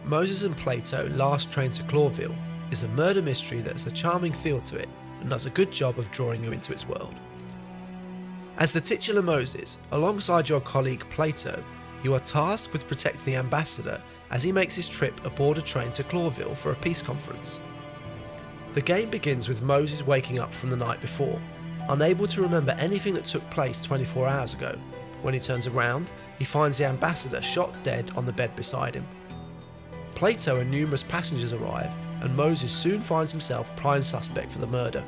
Moses and Plato, Last Train to Clawville, is a murder mystery that has a charming feel to it and does a good job of drawing you into its world. As the titular Moses, alongside your colleague Plato, you are tasked with protecting the ambassador as he makes his trip aboard a train to Clawville for a peace conference. The game begins with Moses waking up from the night before, unable to remember anything that took place 24 hours ago. When he turns around, he finds the ambassador shot dead on the bed beside him. Plato and numerous passengers arrive, and Moses soon finds himself prime suspect for the murder.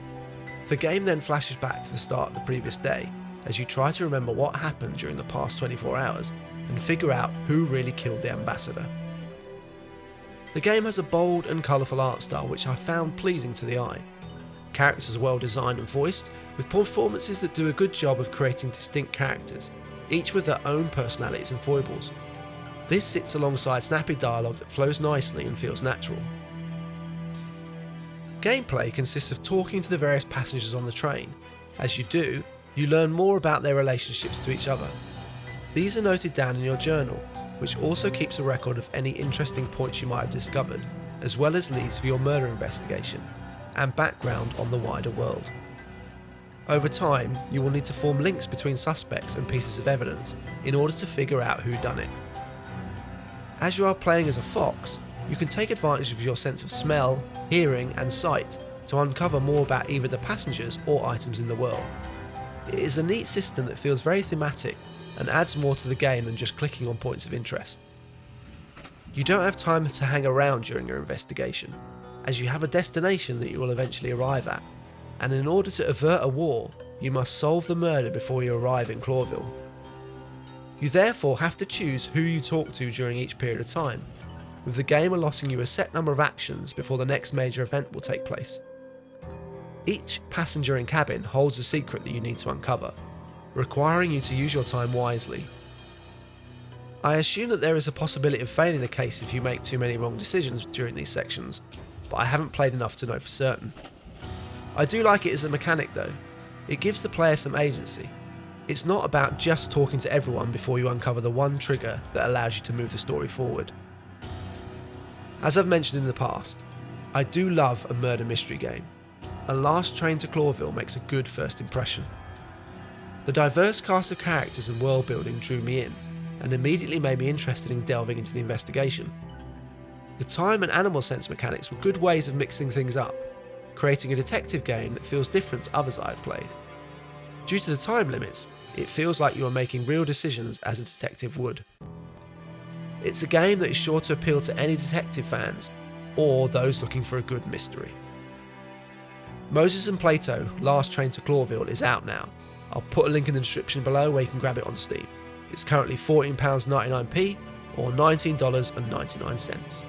The game then flashes back to the start of the previous day, as you try to remember what happened during the past 24 hours and figure out who really killed the ambassador. The game has a bold and colourful art style which I found pleasing to the eye. Characters are well designed and voiced, with performances that do a good job of creating distinct characters, each with their own personalities and foibles. This sits alongside snappy dialogue that flows nicely and feels natural. Gameplay consists of talking to the various passengers on the train. As you do, you learn more about their relationships to each other. These are noted down in your journal, which also keeps a record of any interesting points you might have discovered, as well as leads for your murder investigation, and background on the wider world. Over time, you will need to form links between suspects and pieces of evidence in order to figure out who done it. As you are playing as a fox, you can take advantage of your sense of smell, hearing and sight to uncover more about either the passengers or items in the world. It is a neat system that feels very thematic and adds more to the game than just clicking on points of interest. You don't have time to hang around during your investigation, as you have a destination that you will eventually arrive at, and in order to avert a war, you must solve the murder before you arrive in Clawville. You therefore have to choose who you talk to during each period of time, with the game allotting you a set number of actions before the next major event will take place. Each passenger and cabin holds a secret that you need to uncover, requiring you to use your time wisely. I assume that there is a possibility of failing the case if you make too many wrong decisions during these sections, but I haven't played enough to know for certain. I do like it as a mechanic though. It gives the player some agency. It's not about just talking to everyone before you uncover the one trigger that allows you to move the story forward. As I've mentioned in the past, I do love a murder mystery game, and Last Train to Clawville makes a good first impression. The diverse cast of characters and world building drew me in, and immediately made me interested in delving into the investigation. The time and animal sense mechanics were good ways of mixing things up, creating a detective game that feels different to others I've played. Due to the time limits, it feels like you are making real decisions as a detective would. It's a game that is sure to appeal to any detective fans, or those looking for a good mystery. Moses and Plato, Last Train to Clawville is out now. I'll put a link in the description below where you can grab it on Steam. It's currently £14.99p or $19.99.